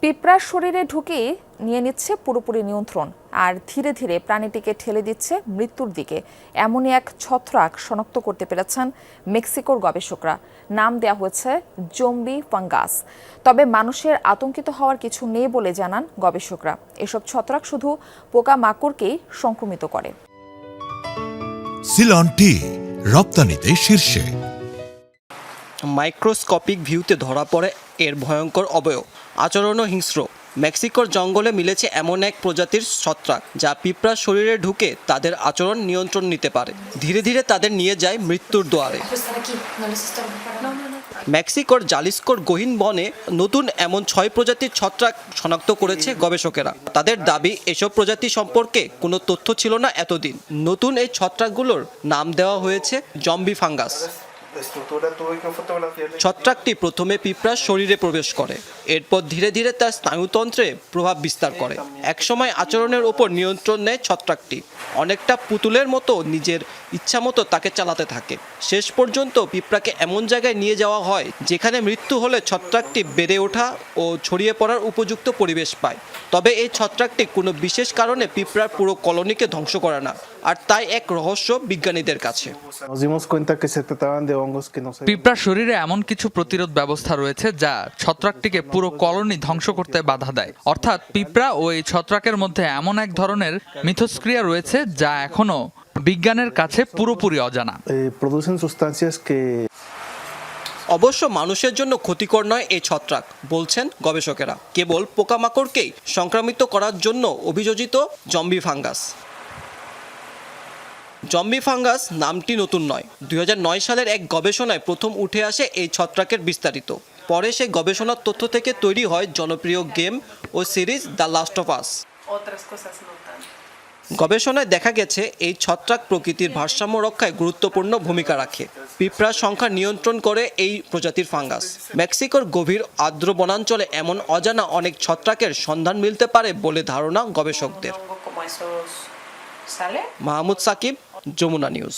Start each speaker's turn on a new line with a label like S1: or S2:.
S1: পিঁপড়ার শরীরে ঢুকে নিয়ে নিচ্ছে পুরোপুরি নিয়ন্ত্রণ আর ধীরে ধীরে প্রাণীটিকে ঠেলে দিচ্ছে মৃত্যুর দিকে। এমনই এক ছত্রাক শনাক্ত করতে পেরেছেন মেক্সিকোর গবেষকরা। নাম দেওয়া হয়েছে জম্বি ফাঙ্গাস। তবে মানুষের আতঙ্কিত হওয়ার কিছু নেই বলে জানান গবেষকরা। এসব ছত্রাক শুধু পোকামাকড়কেই সংক্রমিত করে।
S2: সিলন টি রপ্তানিতে শীর্ষে।
S3: মাইক্রোস্কোপিক ভিউতে ধরা পড়ে এর ভয়ঙ্কর অবয়ব। আচরণও হিংস্র। মেক্সিকোর জঙ্গলে মিলেছে এমন এক প্রজাতির ছত্রাক যা পিঁপড়ার শরীরে ঢুকে তাদের আচরণ নিয়ন্ত্রণ নিতে পারে, ধীরে ধীরে তাদের নিয়ে যায় মৃত্যুর দুয়ারে। মেক্সিকোর জালিস্কোর গহীন বনে নতুন এমন 6 প্রজাতির ছত্রাক শনাক্ত করেছে গবেষকেরা। তাদের দাবি, এসব প্রজাতি সম্পর্কে কোনো তথ্য ছিল না এতদিন। নতুন এই ছত্রাকগুলোর নাম দেওয়া হয়েছে জম্বি ফাঙ্গাস। ছত্রাকটি প্রথমে পিঁপড়ার শরীরে প্রবেশ করে, এরপর ধীরে ধীরে তার স্নায়ুতন্ত্রে প্রভাব বিস্তার করে। একসময় আচরণের ওপর নিয়ন্ত্রণ নেয় ছত্রাকটি, অনেকটা পুতুলের মতো নিজের ইচ্ছামতো তাকে চালাতে থাকে। শেষ পর্যন্ত পিঁপড়াকে এমন জায়গায় নিয়ে যাওয়া হয় যেখানে মৃত্যু হলে ছত্রাকটি বেড়ে ওঠা ও ছড়িয়ে পড়ার উপযুক্ত পরিবেশ পায়। তবে এই ছত্রাকটি কোনো বিশেষ কারণে পিঁপড়ার পুরো কলোনিকে ধ্বংস করে না, আর তাই এক রহস্য বিজ্ঞানীদের কাছে।
S4: পিঁপড়ার শরীরে এমন কিছু প্রতিরোধ ব্যবস্থা রয়েছে যা ছত্রাকটিকে পুরো কলোনি ধ্বংস করতে বাধা দেয়। অর্থাৎ পিঁপড়া ও এই ছত্রাকের মধ্যে এমন এক ধরনের মিথস্ক্রিয়া রয়েছে যা এখনো বিজ্ঞানের কাছে পুরোপুরি অজানা।
S3: অবশ্য মানুষের জন্য ক্ষতিকর নয় এই ছত্রাক, বলছেন গবেষকেরা। কেবল পোকামাকড়কেই সংক্রামিত করার জন্য অভিযোজিত জম্বি ফাঙ্গাস। জম্বি ফাঙ্গাস নামটি নতুন নয়। 2009 সালের এক গবেষণায় প্রথম উঠে আসে এই ছত্রাকের বিস্তারিত। পরে সেই গবেষণার তথ্য থেকে তৈরি হয় জনপ্রিয় গেম ও series the last of us. গবেষণায় দেখা গেছে এই ছত্রাক প্রকৃতির ভারসাম্য রক্ষায় গুরুত্বপূর্ণ ভূমিকা রাখে। পিঁপড়ার সংখ্যা নিয়ন্ত্রণ করে এই প্রজাতির ফাঙ্গাস। মেক্সিকোর গভীর আর্দ্র বনাঞ্চলে এমন অজানা অনেক ছত্রাকের সন্ধান মিলতে পারে বলে ধারণা গবেষকদের। মাহমুদ সাকিব, যমুনা নিউজ।